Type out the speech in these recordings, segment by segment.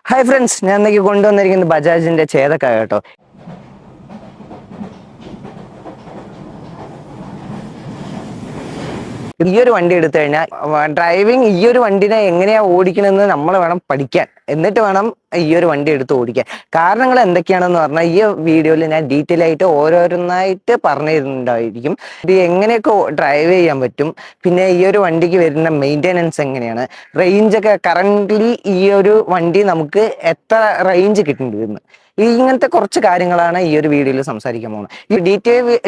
Hi friends, ഞാൻ ഇന്നേക്ക് കൊണ്ടുവന്നിരിക്കുന്നത് ബജാജിന്റെ ചേതക്ക കേട്ടോ. ഈ ഒരു വണ്ടി എടുത്തു കഴിഞ്ഞാൽ ഡ്രൈവിംഗ് ഈ ഒരു വണ്ടിനെ എങ്ങനെയാ ഓടിക്കണമെന്ന് നമ്മൾ വേണം പഠിക്കാൻ, എന്നിട്ട് വേണം ഈ ഒരു വണ്ടി എടുത്ത് ഓടിക്കാൻ. കാരണങ്ങൾ എന്തൊക്കെയാണെന്ന് പറഞ്ഞാൽ ഈ വീഡിയോയിൽ ഞാൻ ഡീറ്റെയിൽ ആയിട്ട് ഓരോന്നായിട്ട് പറഞ്ഞു തരുന്നുണ്ടായിരിക്കും. ഇത് എങ്ങനെയൊക്കെ ഡ്രൈവ് ചെയ്യാൻ പറ്റും, പിന്നെ ഈ ഒരു വണ്ടിക്ക് വരുന്ന മെയിൻ്റെനൻസ് എങ്ങനെയാണ്, റേഞ്ചൊക്കെ കറൻ്റ്ലി ഈ ഒരു വണ്ടി നമുക്ക് എത്ര റേഞ്ച് കിട്ടേണ്ടിരുന്നു, ഇങ്ങനത്തെ കുറച്ച് കാര്യങ്ങളാണ് ഈ ഒരു വീഡിയോയിൽ സംസാരിക്കാൻ പോകുന്നത്. ഈ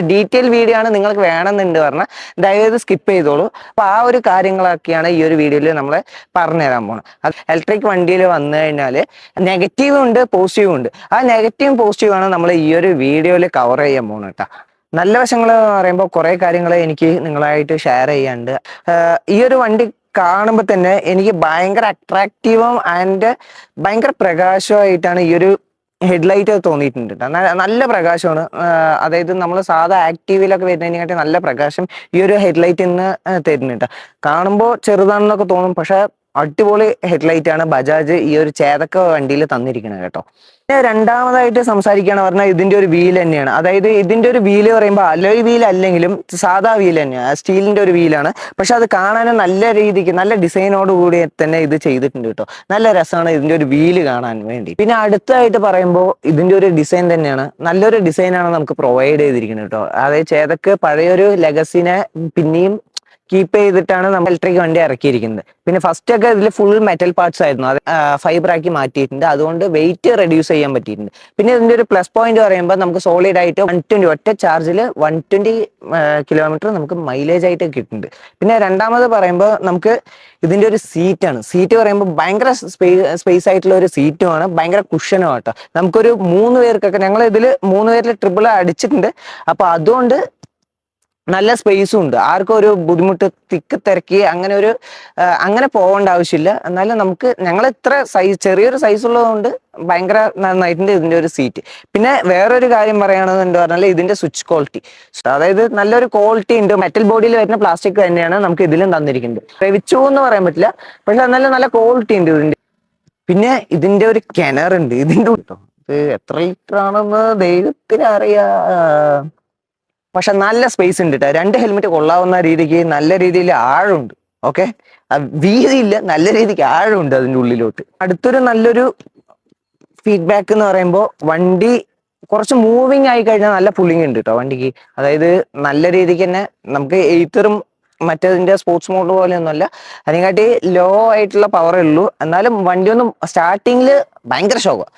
ഡീറ്റെയിൽ വീഡിയോ ആണ് നിങ്ങൾക്ക് വേണമെന്നുണ്ട് പറഞ്ഞാൽ ദയവേത് സ്കിപ്പ് ചെയ്തോളൂ. അപ്പോൾ ആ ഒരു കാര്യങ്ങളൊക്കെയാണ് ഈ ഒരു വീഡിയോയിൽ നമ്മൾ പറഞ്ഞു തരാൻ പോകുന്നത്. അത് ഇലക്ട്രിക് വണ്ടിയിൽ വന്നു കഴിഞ്ഞാൽ നെഗറ്റീവും ഉണ്ട് പോസിറ്റീവും ഉണ്ട്. ആ നെഗറ്റീവും പോസിറ്റീവും ആണ് നമ്മൾ ഈ ഒരു വീഡിയോയിൽ കവർ ചെയ്യാൻ പോകുന്നത് കേട്ടോ. നല്ല വശങ്ങൾ എന്ന് പറയുമ്പോൾ കുറേ കാര്യങ്ങൾ എനിക്ക് നിങ്ങളായിട്ട് ഷെയർ ചെയ്യാനുണ്ട്. ഈ ഒരു വണ്ടി കാണുമ്പോൾ തന്നെ എനിക്ക് ഭയങ്കര അട്രാക്റ്റീവും ആൻഡ് ഭയങ്കര പ്രകാശമായിട്ടാണ് ഈ ഒരു ഹെഡ്ലൈറ്റ് തോന്നിയിട്ടുണ്ട്. നല്ല പ്രകാശമാണ്. അതായത് നമ്മൾ സാധാ ആക്റ്റീവിലൊക്കെ വരുന്നതിനെക്കാട്ടി നല്ല പ്രകാശം ഈ ഒരു ഹെഡ്ലൈറ്റിൽ നിന്ന് തരുന്നുണ്ട്. കാണുമ്പോൾ ചെറുതാണെന്നൊക്കെ തോന്നും, പക്ഷെ അടിപൊളി ഹെഡ്ലൈറ്റ് ആണ് ബജാജ് ഈ ഒരു ചേതക്ക വണ്ടിയിൽ തന്നിരിക്കുന്നത് കേട്ടോ. പിന്നെ രണ്ടാമതായിട്ട് സംസാരിക്കുകയാണ് പറഞ്ഞാൽ ഇതിന്റെ ഒരു വീൽ തന്നെയാണ്. അതായത് ഇതിന്റെ ഒരു വീല് പറയുമ്പോൾ അലോയ് വീൽ അല്ലെങ്കിലും സാധാ വീൽ തന്നെയാണ്, സ്റ്റീലിന്റെ ഒരു വീലാണ്. പക്ഷെ അത് കാണാനും നല്ല രീതിക്ക് നല്ല ഡിസൈനോട് കൂടി തന്നെ ഇത് ചെയ്തിട്ടുണ്ട് കേട്ടോ. നല്ല രസമാണ് ഇതിന്റെ ഒരു വീല് കാണാൻ വേണ്ടി. പിന്നെ അടുത്തായിട്ട് പറയുമ്പോൾ ഇതിന്റെ ഒരു ഡിസൈൻ തന്നെയാണ്, നല്ലൊരു ഡിസൈനാണ് നമുക്ക് പ്രൊവൈഡ് ചെയ്തിരിക്കുന്നത് കേട്ടോ. അതായത് ചേതക്ക് പഴയൊരു ലെഗസിനെ പിന്നെയും കീപ്പ് ചെയ്തിട്ടാണ് നമ്മൾ ഇലക്ട്രിക് വണ്ടി ഇറക്കിയിരിക്കുന്നത്. പിന്നെ ഫസ്റ്റ് ഒക്കെ ഇതിൽ ഫുൾ മെറ്റൽ പാർട്സ് ആയിരുന്നു, അത് ഫൈബർ ആക്കി മാറ്റിയിട്ടുണ്ട്. അതുകൊണ്ട് വെയിറ്റ് റെഡ്യൂസ് ചെയ്യാൻ പറ്റിയിട്ടുണ്ട്. പിന്നെ ഇതിന്റെ ഒരു പ്ലസ് പോയിന്റ് പറയുമ്പോൾ നമുക്ക് സോളിഡ് ആയിട്ട് 120 ഒറ്റ ചാർജിൽ 120 കിലോമീറ്റർ നമുക്ക് മൈലേജ് ആയിട്ട് കിട്ടുന്നുണ്ട്. പിന്നെ രണ്ടാമത് പറയുമ്പോൾ നമുക്ക് ഇതിന്റെ ഒരു സീറ്റ് പറയുമ്പോൾ ഭയങ്കര സ്പേസ് ആയിട്ടുള്ള ഒരു സീറ്റുമാണ്, ഭയങ്കര കുഷനും ആട്ടോ. നമുക്കൊരു 3 പേർക്കൊക്കെ, ഞങ്ങൾ ഇതിൽ 3 പേരിൽ ട്രിപ്പിൾ അടിച്ചിട്ടുണ്ട്. അപ്പൊ അതുകൊണ്ട് നല്ല സ്പേസും ഉണ്ട്, ആർക്കും ഒരു ബുദ്ധിമുട്ട് തിക്ക് തിരക്കി അങ്ങനെ പോകേണ്ട ആവശ്യമില്ല. എന്നാലും ഞങ്ങൾ ഇത്ര ചെറിയൊരു സൈസ് ഉള്ളതുകൊണ്ട് ഭയങ്കര നന്നായിട്ടുണ്ട് ഇതിന്റെ ഒരു സീറ്റ്. പിന്നെ വേറൊരു കാര്യം പറയുകയാണെന്ന് പറഞ്ഞാൽ ഇതിന്റെ സ്വിച്ച് ക്വാളിറ്റി, അതായത് നല്ലൊരു ക്വാളിറ്റി ഉണ്ട്. മെറ്റൽ ബോഡിയിൽ വരുന്ന പ്ലാസ്റ്റിക് തന്നെയാണ് നമുക്ക് ഇതിലും തന്നിരിക്കുന്നത്. പ്രവിച്ചു എന്ന് പറയാൻ പറ്റില്ല, പക്ഷെ എന്നാലും നല്ല ക്വാളിറ്റി ഉണ്ട് ഇതിന്റെ. പിന്നെ ഇതിന്റെ ഒരു കിണറുണ്ട് ഇതിന്റെ കേട്ടോ. ഇത് എത്ര ലിറ്റർ ആണെന്ന് ദൈവത്തിന് അറിയാ, പക്ഷെ നല്ല സ്പേസ് ഉണ്ട് കേട്ടോ. 2 ഹെൽമെറ്റ് കൊള്ളാവുന്ന രീതിക്ക് നല്ല രീതിയിൽ ആഴമുണ്ട്. ഓക്കെ, വീതിയില്ല, നല്ല രീതിക്ക് ആഴമുണ്ട് അതിൻ്റെ ഉള്ളിലോട്ട്. അടുത്തൊരു നല്ലൊരു ഫീഡ്ബാക്ക് എന്ന് പറയുമ്പോൾ വണ്ടി കുറച്ച് മൂവിങ് ആയി കഴിഞ്ഞാൽ നല്ല പുള്ളിങ് ഉണ്ട് കേട്ടോ വണ്ടിക്ക്. അതായത് നല്ല രീതിക്ക് തന്നെ നമുക്ക് എയ്ത്തറും മറ്റേതിന്റെ സ്പോർട്സ് മോഡ് പോലെയൊന്നുമല്ല, അതിനെക്കാട്ടി ലോ ആയിട്ടുള്ള പവറേ ഉള്ളൂ. എന്നാലും വണ്ടി ഒന്നും സ്റ്റാർട്ടിങ്ങിൽ ഭയങ്കര ഷോക്കാണ്.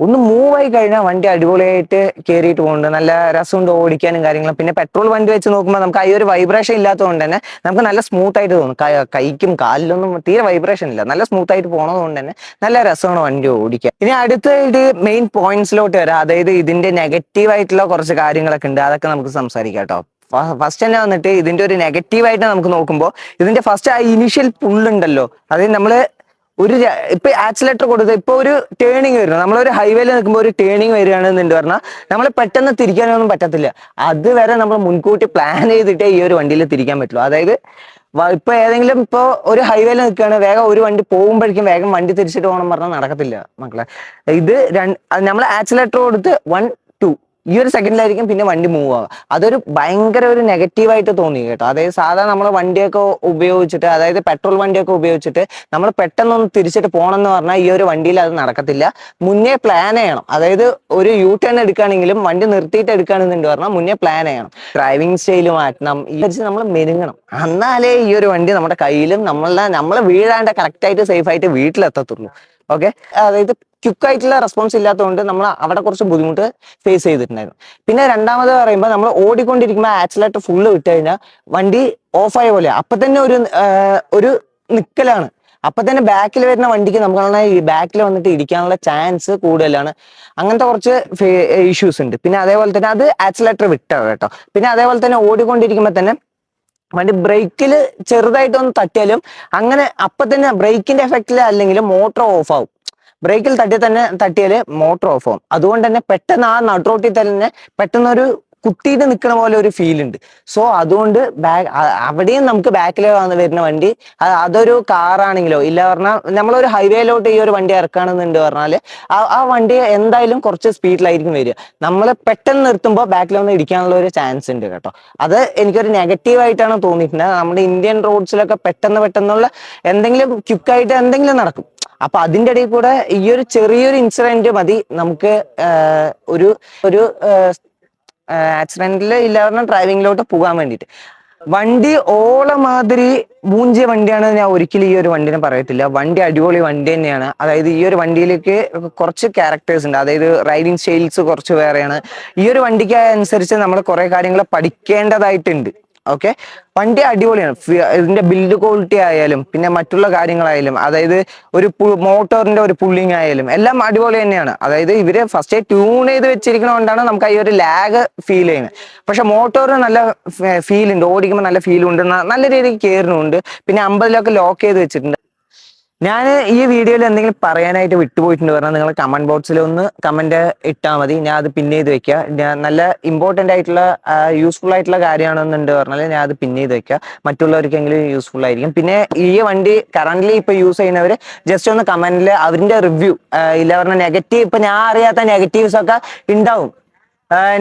ഒന്ന് മൂവ് ആയി കഴിഞ്ഞാൽ വണ്ടി അടിപൊളിയായിട്ട് കയറിയിട്ട് പോകുന്നുണ്ട്, നല്ല രസമുണ്ട് ഓടിക്കാനും കാര്യങ്ങളും. പിന്നെ പെട്രോൾ വണ്ടി വെച്ച് നോക്കുമ്പോൾ നമുക്ക് ആ ഒരു വൈബ്രേഷൻ ഇല്ലാത്തതുകൊണ്ട് തന്നെ നമുക്ക് നല്ല സ്മൂത്ത് ആയിട്ട് തോന്നും. കൈക്കും കാലിലൊന്നും തീരെ വൈബ്രേഷൻ ഇല്ല, നല്ല സ്മൂത്ത് ആയിട്ട് പോണതുകൊണ്ട് തന്നെ നല്ല രസമാണ് വണ്ടി ഓടിക്കാൻ. ഇനി അടുത്തായിട്ട് മെയിൻ പോയിന്റ്സിലോട്ട് വരാം. അതായത് ഇതിന്റെ നെഗറ്റീവ് ആയിട്ടുള്ള കുറച്ച് കാര്യങ്ങളൊക്കെ ഉണ്ട്, അതൊക്കെ നമുക്ക് സംസാരിക്കാം കേട്ടോ. ഫസ്റ്റ് തന്നെ വന്നിട്ട് ഇതിന്റെ ഒരു നെഗറ്റീവായിട്ട് നമുക്ക് നോക്കുമ്പോൾ ഇതിന്റെ ഫസ്റ്റ് ആ ഇനീഷ്യൽ പുള്ളുണ്ടല്ലോ, അതായത് നമ്മള് ഇപ്പൊ ആക്സിലേറ്റർ കൊടുത്ത് ഇപ്പൊ ഒരു ടേണിങ് വരുന്നു, നമ്മളൊരു ഹൈവേയിൽ നിൽക്കുമ്പോൾ ഒരു ടേണിങ് വരികയാണെന്നുണ്ട് പറഞ്ഞാൽ നമ്മൾ പെട്ടെന്ന് തിരിക്കാനൊന്നും പറ്റത്തില്ല. അതുവരെ നമ്മൾ മുൻകൂട്ടി പ്ലാൻ ചെയ്തിട്ടേ ഈ ഒരു വണ്ടിയിൽ തിരിക്കാൻ പറ്റുള്ളൂ. അതായത് ഇപ്പൊ ഏതെങ്കിലും ഇപ്പൊ ഒരു ഹൈവേയിൽ നിൽക്കുകയാണ്, വേഗം ഒരു വണ്ടി പോകുമ്പോഴേക്കും വേഗം വണ്ടി തിരിച്ചിട്ട് പോകണം പറഞ്ഞാൽ നടക്കത്തില്ല മക്കളെ. ഇത് നമ്മൾ ആക്സിലേറ്റർ കൊടുത്ത് 1, 2 ഈ ഒരു സെക്കൻഡിലായിരിക്കും പിന്നെ വണ്ടി മൂവ് ആവുക. അതൊരു ഭയങ്കര ഒരു നെഗറ്റീവായിട്ട് തോന്നി കേട്ടോ. അതായത് സാധാരണ നമ്മൾ വണ്ടിയൊക്കെ ഉപയോഗിച്ചിട്ട്, അതായത് പെട്രോൾ വണ്ടിയൊക്കെ ഉപയോഗിച്ചിട്ട് നമ്മൾ പെട്ടെന്നൊന്ന് തിരിച്ചിട്ട് പോകണം എന്ന് പറഞ്ഞാൽ ഈ ഒരു വണ്ടിയിൽ അത് നടക്കത്തില്ല. മുന്നേ പ്ലാൻ ചെയ്യണം. അതായത് ഒരു യു ടേൺ എടുക്കുകയാണെങ്കിലും വണ്ടി നിർത്തിയിട്ട് എടുക്കുകയാണെന്നുണ്ട് പറഞ്ഞാൽ മുന്നേ പ്ലാൻ ചെയ്യണം. ഡ്രൈവിംഗ് സ്റ്റൈൽ മാറ്റണം, ഈ നമ്മൾ മെരുങ്ങണം. എന്നാലേ ഈ ഒരു വണ്ടി നമ്മുടെ കയ്യിലും നമ്മൾ വീഴാണ്ട് കറക്റ്റായിട്ട് സേഫായിട്ട് വീട്ടിലെത്തത്തുള്ളൂ. ഓക്കെ, അതായത് ക്വിക്കായിട്ടുള്ള റെസ്പോൺസ് ഇല്ലാത്തതുകൊണ്ട് നമ്മൾ അവിടെ കുറച്ച് ബുദ്ധിമുട്ട് ഫേസ് ചെയ്തിട്ടുണ്ടായിരുന്നു. പിന്നെ രണ്ടാമത് പറയുമ്പോൾ നമ്മൾ ഓടിക്കൊണ്ടിരിക്കുമ്പോൾ ആക്സിലേറ്റർ ഫുള്ള് വിട്ട് കഴിഞ്ഞാൽ വണ്ടി ഓഫായ പോലെ അപ്പൊ തന്നെ ഒരു നിക്കലാണ്. അപ്പൊ തന്നെ ബാക്കിൽ വരുന്ന വണ്ടിക്ക് നമുക്ക് ഈ ബാക്കിൽ വന്നിട്ട് ഇടിക്കാനുള്ള ചാൻസ് കൂടുതലാണ്. അങ്ങനത്തെ കുറച്ച് ഇഷ്യൂസ് ഉണ്ട്. പിന്നെ അതേപോലെ തന്നെ അത് ആക്സിലേറ്റർ വിട്ടാണ് കേട്ടോ. പിന്നെ അതേപോലെ തന്നെ ഓടിക്കൊണ്ടിരിക്കുമ്പോൾ തന്നെ വണ്ടി ബ്രേക്കിൽ ചെറുതായിട്ടൊന്ന് തട്ടിയാലും അങ്ങനെ അപ്പൊ തന്നെ ബ്രേക്കിന്റെ എഫക്റ്റിൽ അല്ലെങ്കിലും മോട്ടോർ ഓഫ് ആവും. ബ്രേക്കിൽ തട്ടിയാൽ മോട്ടോർ ഓഫ് ആവും. അതുകൊണ്ട് തന്നെ പെട്ടെന്ന് ആ നടുറോട്ടിൽ തന്നെ പെട്ടെന്നൊരു കുത്തിയിട്ട് നിൽക്കണ പോലെ ഒരു ഫീൽ ഉണ്ട്. സോ അതുകൊണ്ട് അവിടെയും നമുക്ക് ബാക്കിൽ വരുന്ന വണ്ടി അതൊരു കാറാണെങ്കിലോ ഇല്ല പറഞ്ഞാൽ നമ്മളൊരു ഹൈവേയിലോട്ട് ഈ ഒരു വണ്ടി ഇറക്കുകയാണെന്നുണ്ട് പറഞ്ഞാൽ ആ വണ്ടി എന്തായാലും കുറച്ച് സ്പീഡിലായിരിക്കും വരിക. നമ്മൾ പെട്ടെന്ന് നിർത്തുമ്പോൾ ബാക്കിൽ വന്ന് ഇടിക്കാനുള്ള ഒരു ചാൻസ് ഉണ്ട് കേട്ടോ. അത് എനിക്കൊരു നെഗറ്റീവ് ആയിട്ടാണ് തോന്നിയിട്ടുണ്ട്. നമ്മുടെ ഇന്ത്യൻ റോഡ്സിലൊക്കെ പെട്ടെന്നുള്ള എന്തെങ്കിലും ക്വിക്കായിട്ട് എന്തെങ്കിലും നടക്കും. അപ്പൊ അതിന്റെ ഇടയിൽ കൂടെ ഈ ഒരു ചെറിയൊരു ഇൻസിഡന്റ് മതി നമുക്ക് ഒരു ഒരു ആക്സിഡന്റിൽ ഇല്ല പറഞ്ഞാൽ ഡ്രൈവിങ്ങിലോട്ട് പോകാൻ വേണ്ടിയിട്ട്. വണ്ടി ഓള മാതിരി മൂഞ്ചിയ വണ്ടിയാണ് ഞാൻ ഒരിക്കലും ഈ ഒരു വണ്ടിനെ പറയത്തില്ല. വണ്ടി അടിപൊളി വണ്ടി തന്നെയാണ്. അതായത് ഈ ഒരു വണ്ടിയിലേക്ക് കുറച്ച് ക്യാരക്ടേഴ്സ് ഉണ്ട്. അതായത് റൈഡിങ് സ്റ്റൈൽസ് കുറച്ച് വേറെയാണ്. ഈ ഒരു വണ്ടിക്ക് അനുസരിച്ച് നമ്മൾ കുറെ കാര്യങ്ങൾ പഠിക്കേണ്ടതായിട്ടുണ്ട്. ഓക്കെ, വണ്ടി അടിപൊളിയാണ്. ഇതിന്റെ ബിൽഡ് ക്വാളിറ്റി ആയാലും പിന്നെ മറ്റുള്ള കാര്യങ്ങളായാലും, അതായത് ഒരു മോട്ടോറിന്റെ ഒരു പുള്ളിങ് ആയാലും എല്ലാം അടിപൊളി തന്നെയാണ്. അതായത് ഇവര് ഫസ്റ്റ് ട്യൂൺ ചെയ്ത് വെച്ചിരിക്കുന്നതുകൊണ്ടാണ് നമുക്ക് ഈ ഒരു ലാഗ് ഫീൽ ചെയ്യുന്നത്. പക്ഷെ മോട്ടോറിന് നല്ല ഫീൽ ഉണ്ട്, ഓടിക്കുമ്പോൾ നല്ല ഫീൽ ഉണ്ട്, നല്ല രീതിക്ക് കയറുന്നുണ്ട്. പിന്നെ 50 ലോക്ക് ചെയ്ത് വെച്ചിട്ടുണ്ട്. ഞാൻ ഈ വീഡിയോയിൽ എന്തെങ്കിലും പറയാനായിട്ട് വിട്ടുപോയിട്ടുണ്ട് പറഞ്ഞാൽ നിങ്ങൾ കമന്റ് ബോക്സിൽ ഒന്ന് കമന്റ് ഇട്ടാൽ മതി. ഞാൻ അത് പിൻ ചെയ്ത് വെക്കുക. ഞാൻ നല്ല ഇമ്പോർട്ടൻ്റ് ആയിട്ടുള്ള യൂസ്ഫുൾ ആയിട്ടുള്ള കാര്യമാണെന്നുണ്ട് പറഞ്ഞാൽ ഞാൻ അത് പിൻ ചെയ്ത് വെക്കുക. മറ്റുള്ളവർക്കെങ്കിലും യൂസ്ഫുൾ ആയിരിക്കും. പിന്നെ ഈ വണ്ടി കറന്റ് ഇപ്പൊ യൂസ് ചെയ്യുന്നവർ ജസ്റ്റ് ഒന്ന് കമന്റിൽ അവരുടെ റിവ്യൂ ഇല്ല പറഞ്ഞാൽ നെഗറ്റീവ്, ഇപ്പൊ ഞാൻ അറിയാത്ത നെഗറ്റീവ്സ് ഒക്കെ ഉണ്ടാവും.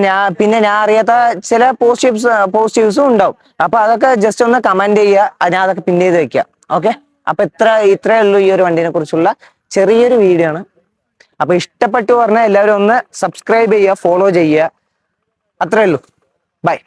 ഞാൻ അറിയാത്ത ചില പോസിറ്റീവ്സും ഉണ്ടാവും. അപ്പൊ അതൊക്കെ ജസ്റ്റ് ഒന്ന് കമന്റ് ചെയ്യുക. ഞാൻ അതൊക്കെ പിൻ ചെയ്ത് വെക്കുക. ഓക്കെ, അപ്പൊ ഇത്രയേ ഉള്ളൂ ഈ ഒരു വണ്ടിനെ കുറിച്ചുള്ള ചെറിയൊരു വീഡിയോ ആണ്. അപ്പൊ ഇഷ്ടപ്പെട്ടു പറഞ്ഞാൽ എല്ലാവരും ഒന്ന് സബ്സ്ക്രൈബ് ചെയ്യുക, ഫോളോ ചെയ്യുക. അത്രേ ഉള്ളൂ. ബൈ.